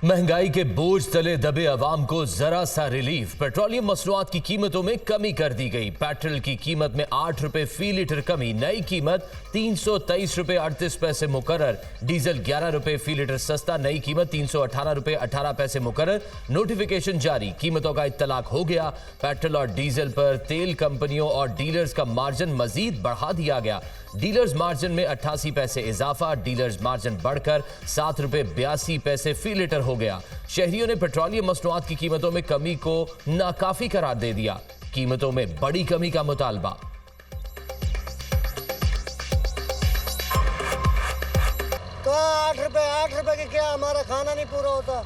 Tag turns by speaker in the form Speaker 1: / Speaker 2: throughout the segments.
Speaker 1: महंगाई के बोझ तले दबे अवाम को जरा सा रिलीफ। पेट्रोलियम मसनूआत की कीमतों में कमी कर दी गई। पेट्रोल की कीमत में 8 रुपए फी लीटर कमी, नई कीमत 323 रुपए 38 पैसे मुकर्रर। डीजल 11 रुपए फी लीटर सस्ता, नई कीमत 318 रुपए 18 पैसे मुकर्रर। नोटिफिकेशन जारी, कीमतों का इत्तलाक हो गया। पेट्रोल और डीजल पर तेल कंपनियों और डीलर्स का मार्जिन मजीद बढ़ा दिया गया। डीलर्स मार्जिन में 88 पैसे इजाफा, डीलर्स मार्जिन बढ़कर 7 रुपए 82 पैसे फी लीटर हो गया। शहरियों ने पेट्रोलियम मसनूआत की कीमतों में कमी को नाकाफी करार दे दिया। कीमतों में बड़ी कमी का मुतालबा।
Speaker 2: तो 8 रुपए की क्या हमारा खाना नहीं पूरा होता।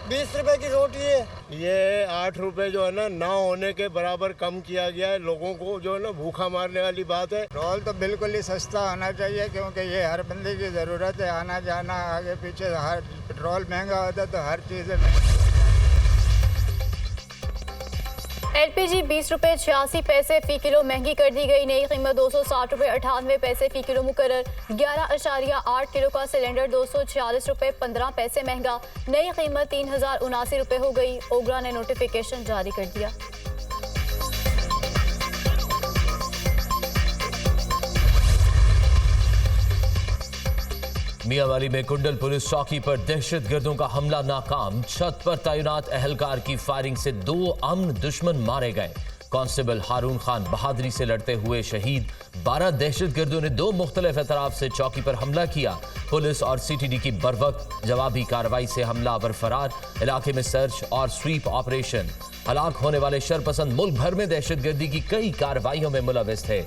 Speaker 2: 20 रुपए की रोटी है।
Speaker 3: ये 8 रुपए जो है ना होने के बराबर कम किया गया है। लोगों को जो है ना भूखा मारने वाली बात है।
Speaker 4: पेट्रोल तो बिल्कुल ही सस्ता होना चाहिए, क्योंकि ये हर बंदे की ज़रूरत है, आना जाना आगे पीछे। हर पेट्रोल महंगा होता है तो हर चीज़ है।
Speaker 5: एलपीजी 20 रुपए 86 पैसे फी किलो महंगी कर दी गई। नई कीमत 260 रुपए 98 पैसे फी किलो मुकर्रर। 11.8 किलो का सिलेंडर 246 रुपए 15 पैसे महंगा। नई कीमत 3079 रुपए हो गई। ओगरा ने नोटिफिकेशन जारी कर दिया।
Speaker 1: मियांवाली में कुंडल पुलिस चौकी पर दहशतगर्दों का हमला नाकाम। छत पर तैनात अहलकार की फायरिंग से 2 अमन दुश्मन मारे गए। कांस्टेबल हारून खान बहादुरी से लड़ते हुए शहीद। 12 दहशतगर्दों ने 2 मुख्तलिफ अतराफ से चौकी पर हमला किया। पुलिस और सीटीडी की बरवक्त जवाबी कार्रवाई से हमलावर फरार। इलाके में सर्च और स्वीप ऑपरेशन। हलाक होने वाले शरपसंद मुल्क भर में दहशतगर्दी की कई कार्रवाइयों में मुलविस थे।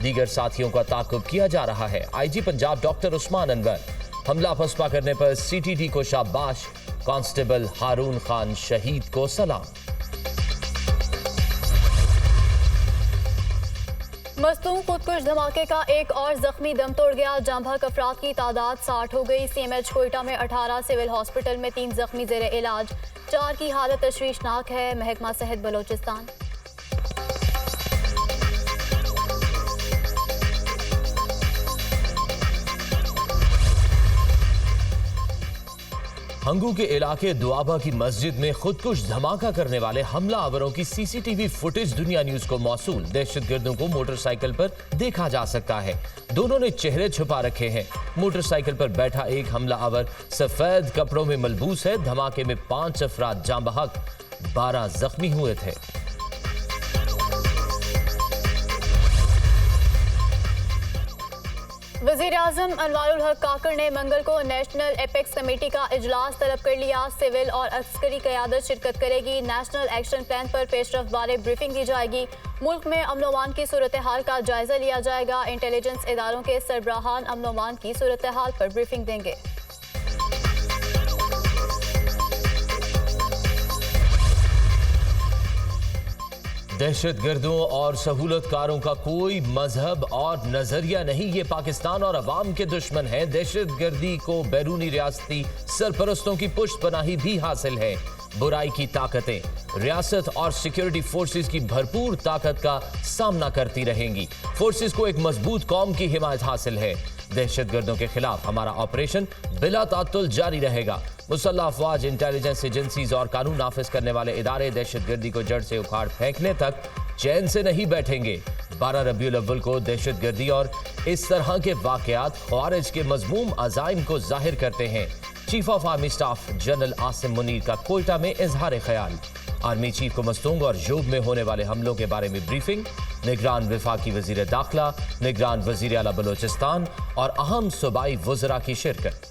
Speaker 1: दीगर साथियों का ताकुब किया जा रहा है। IG Punjab doctor Usman Anwar. हमला फसपा करने पर सीटीडी को शाबाश। कांस्टेबल हारून खान शहीद को सलाम।
Speaker 5: मस्तूम खुदकुश धमाके का एक और जख्मी दम तोड़ गया। जांभक अफराद की तादाद 60 हो गई। सीएमएच कोयटा में 18, सिविल हॉस्पिटल में 3 जख्मी जेर इलाज। 4 की हालत तशवीशनाक है। महकमा सेहत बलोचिस्तान।
Speaker 1: हंगू के इलाके दुआबा की मस्जिद में खुदकुश धमाका करने वाले हमलावरों की सीसीटीवी फुटेज दुनिया न्यूज को मौसूल। दहशतगर्दों को मोटरसाइकिल पर देखा जा सकता है। दोनों ने चेहरे छुपा रखे हैं। मोटरसाइकिल पर बैठा एक हमलावर सफेद कपड़ों में मलबूस है। धमाके में 5 अफराद जाँ बहक, 12 जख्मी हुए थे।
Speaker 5: वज़ीर आज़म अनवारुल हक काकड़ ने मंगल को नेशनल एपेक्स कमेटी का इजलास तलब कर लिया। सिविल और अस्करी क़यादत शिरकत करेगी। नेशनल एक्शन प्लान पर पेशरफ बारे ब्रीफिंग दी जाएगी। मुल्क में अमन अमान की सूरत हाल का जायजा लिया जाएगा। इंटेलिजेंस इदारों के सरबराहान अमन अमान की सूरत हाल पर ब्रीफिंग देंगे।
Speaker 1: दहशतगर्दों और सहूलतकारों का कोई मजहब और नजरिया नहीं। ये पाकिस्तान और अवाम के दुश्मन हैं। दहशतगर्दी को बैरूनी रियासती सरपरस्तों की पुष्टपनाही भी हासिल है। बुराई की ताकतें रियासत और सिक्योरिटी फोर्सेस की भरपूर ताकत का सामना करती रहेंगी। फोर्सेस को एक मजबूत कौम की हिमायत हासिल है। दहशतगर्दों के खिलाफ हमारा ऑपरेशन बिला तातुल जारी रहेगा। मुसल्लह अफवाज, इंटेलिजेंस एजेंसीज और कानून नाफिज करने वाले इदारे दहशतगर्दी को जड़ से उखाड़ फेंकने तक चैन से नहीं बैठेंगे। 12 रबीउल अव्वल को दहशतगर्दी और इस तरह के वाकयात ख्वारिज के मजमूम अज़ाइम को जाहिर करते हैं। Chief of army staff general Asim Munir का कोयटा में इजहार ख्याल। आर्मी चीफ को मस्तूंग और जोब में होने वाले हमलों के बारे में ब्रीफिंग। निगरान वफाकी वजीर दाखिला, निगरान वजीर आला बलोचिस्तान और अहम सूबाई वज़रा की शिरकत।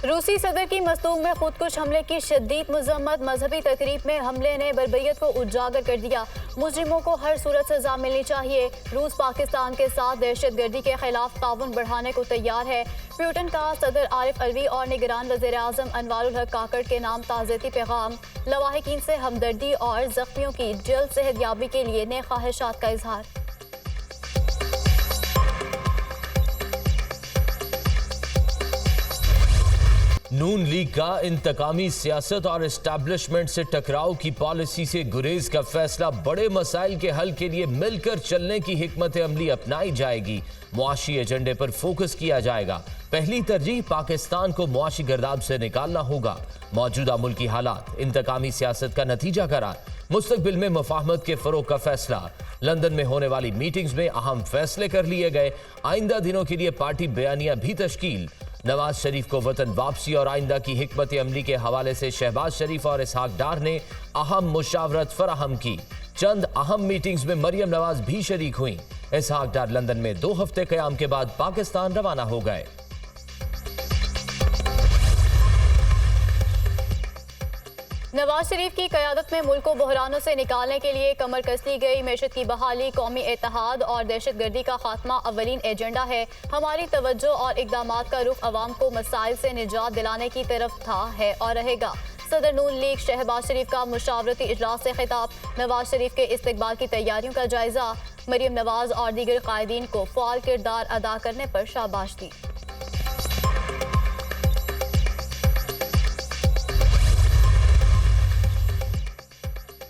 Speaker 5: रूसी सदर की मस्तूम में खुदकुश हमले की शदीद मजम्मत। मजहबी तकरीब में हमले ने बर्बरियत को उजागर कर दिया। मुजरिमों को हर सूरत सजा मिलनी चाहिए। रूस पाकिस्तान के साथ दहशतगर्दी के खिलाफ ताउन बढ़ाने को तैयार है। प्यूटन का सदर आरिफ अलवी और निगरान वज़ीर आज़म अनवारुल हक काकड़ के नाम ताज़ियती पैगाम। लवाहिकीन से हमदर्दी और जख्मियों की जल्द सेहतयाबी के लिए नेक ख्वाहिशात का इजहार।
Speaker 1: नून लीग का इंतकामी सियासत और एस्टैब्लिशमेंट से टकराव की पॉलिसी से गुरेज का फैसला। बड़े मसाइल के हल के लिए मिलकर चलने की हिकमत अमली अपनाई जाएगी। मुआशी एजेंडे पर फोकस किया जाएगा। पहली तरजीह पाकिस्तान को मुआशी गर्दाब से निकालना होगा। मौजूदा मुल्की हालात इंतकामी सियासत का नतीजा करार। मुस्तकबिल में मुफाहमत के फरोग का फैसला। लंदन में होने वाली मीटिंग्स में अहम फैसले कर लिए गए। आइंदा दिनों के लिए पार्टी बयानिया भी तश्कील। नवाज शरीफ को वतन वापसी और आइंदा की हिकमत अमली के हवाले से शहबाज शरीफ और इसहाक डार ने अहम मुशावरत फराहम की। चंद अहम मीटिंग्स में मरियम नवाज भी शरीक हुई। इसहाक डार लंदन में 2 हफ्ते कयाम के बाद पाकिस्तान रवाना हो गए।
Speaker 5: नवाज शरीफ की क़यादत में मुल्क को बहरानों से निकालने के लिए कमर कस ली गई। मैशत की बहाली, कौमी इत्तेहाद और दहशतगर्दी का खात्मा अव्वलीन एजेंडा है। हमारी तवज्जो और इक़दामात का रुख अवाम को मसाइल से निजात दिलाने की तरफ था, है और रहेगा। सदर नून लीग शहबाज शरीफ का मुशावरती इजलास से खिताब। नवाज शरीफ के इस्तकबाल की तैयारियों का जायजा। मरियम नवाज और दीगर कायदीन को फ़ाल किरदार अदा करने पर शाबाश दी।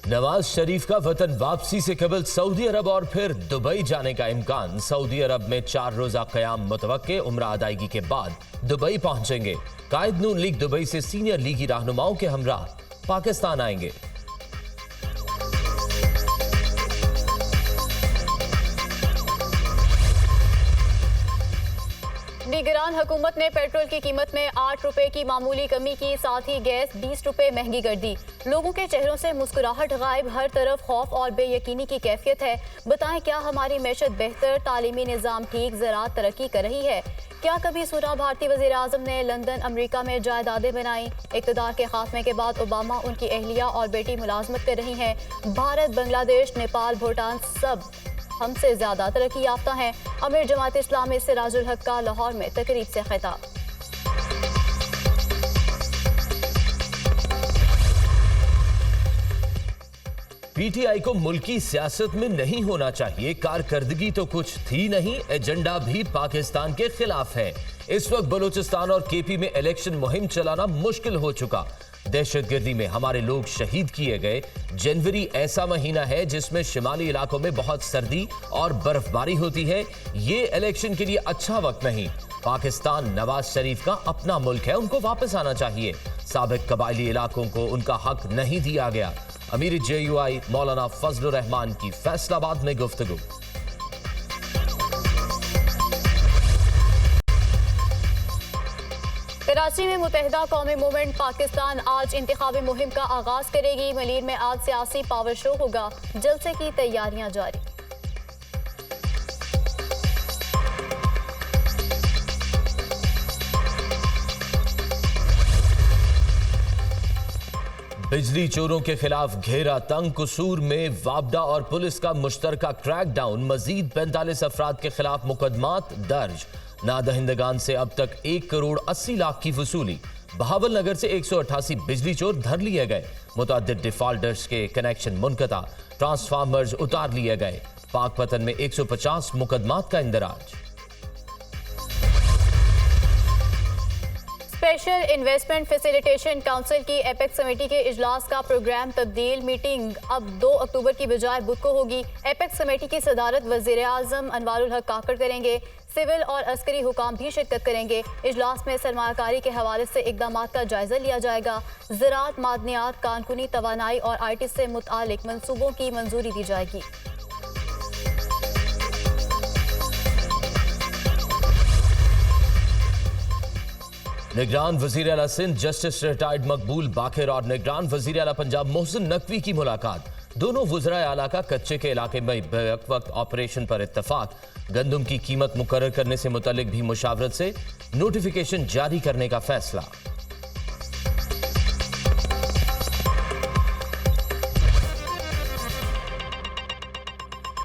Speaker 1: नवाज शरीफ का वतन वापसी से कबल सऊदी अरब और फिर दुबई जाने का इम्कान। सऊदी अरब में 4 रोजा क़याम मुतवक्के। उम्रा अदायगी के बाद दुबई पहुंचेंगे। कायद नून लीग दुबई से सीनियर लीगी रहनुमाओं के हमरा पाकिस्तान आएंगे।
Speaker 5: निगरान हुकूमत ने पेट्रोल की कीमत में 8 रुपए की मामूली कमी की, साथ ही गैस 20 रुपए महंगी कर दी। लोगों के चेहरों से मुस्कुराहट गायब, हर तरफ खौफ और बेयकीनी की कैफियत है। बताएं, क्या हमारी मैशत बेहतर, तालीमी निज़ाम ठीक, ज़राअत तरक्की कर रही है? क्या कभी सुना भारतीय वज़ीर आज़म ने लंदन अमेरिका में जायदादें बनाई? इक़्तिदार के खात्मे के बाद ओबामा, उनकी अहलिया और बेटी मुलाजमत कर रही हैं। भारत, बांग्लादेश, नेपाल, भूटान सब हमसे ज्यादा तरक्की याफ्ता हैं। अमीर जमात इस्लामी सिराजुल हक का लाहौर में तकरीब से खिताब।
Speaker 1: पीटीआई को मुल्की सियासत में नहीं होना चाहिए। कारकर्दगी तो कुछ थी नहीं, एजेंडा भी पाकिस्तान के खिलाफ है। इस वक्त बलूचिस्तान और केपी में इलेक्शन मुहिम चलाना मुश्किल हो चुका। दहशतगर्दी में हमारे लोग शहीद किए गए। जनवरी ऐसा महीना है जिसमें शिमाली इलाकों में बहुत सर्दी और बर्फबारी होती है। ये इलेक्शन के लिए अच्छा वक्त नहीं। पाकिस्तान नवाज शरीफ का अपना मुल्क है, उनको वापस आना चाहिए। साबिक कबायली इलाकों को उनका हक नहीं दिया गया। अमीर JUI मौलाना फजलुर रहमान की फैसलाबाद में गुफ्तगू।
Speaker 5: कराची में मुत्तहिदा कौमी मूवमेंट पाकिस्तान आज इंतखाबी मुहिम का आगाज करेगी। मलीर में आज सियासी पावर शो होगा। जलसे की तैयारियां जारी।
Speaker 1: बिजली चोरों के खिलाफ घेरा तंग। कसूर में वापडा और पुलिस का मुश्तरका क्रैकडाउन। मजीद 45 अफराद के खिलाफ मुकदमात दर्ज। नादहिंदगान से अब तक 1 करोड़ 80 लाख की वसूली। बहावल नगर से 188 बिजली चोर धर लिए गए। मुतअद्दिद डिफॉल्टर्स के कनेक्शन मुनक़ता। ट्रांसफार्मर्स उतार लिए गए। पाकपतन में 150 मुकदमात का इंदराज।
Speaker 5: स्पेशल इन्वेस्टमेंट फैसिलिटेशन काउंसिल की एपेक्स कमेटी के इजलास का प्रोग्राम तब्दील। मीटिंग अब 2 अक्टूबर की बजाय बुध को होगी। एपेक्स कमेटी की सदारत वज़ीर आज़म अनवारुल हक काकड़ करेंगे। सिविल और अस्करी हुकाम भी शिरकत करेंगे। इजलास में सरमायाकारी के हवाले से इक़दामात का जायजा लिया जाएगा। ज़राअत, मादनियात, कानूनी तवानाई और IT से मुतालिक मंसूबों की मंजूरी दी जाएगी।
Speaker 1: निगरान वज़ीर आला सिंध जस्टिस रिटायर्ड मकबूल बाखिर और निगरान वज़ीर आला पंजाब मोहसिन नकवी की मुलाकात। दोनों वज़राए आला का कच्चे के इलाके में वक्त ऑपरेशन पर इत्तफाक। गंदम की कीमत मुकर्रर करने से मुतल्लिक भी मुशावरत से नोटिफिकेशन जारी करने का फैसला।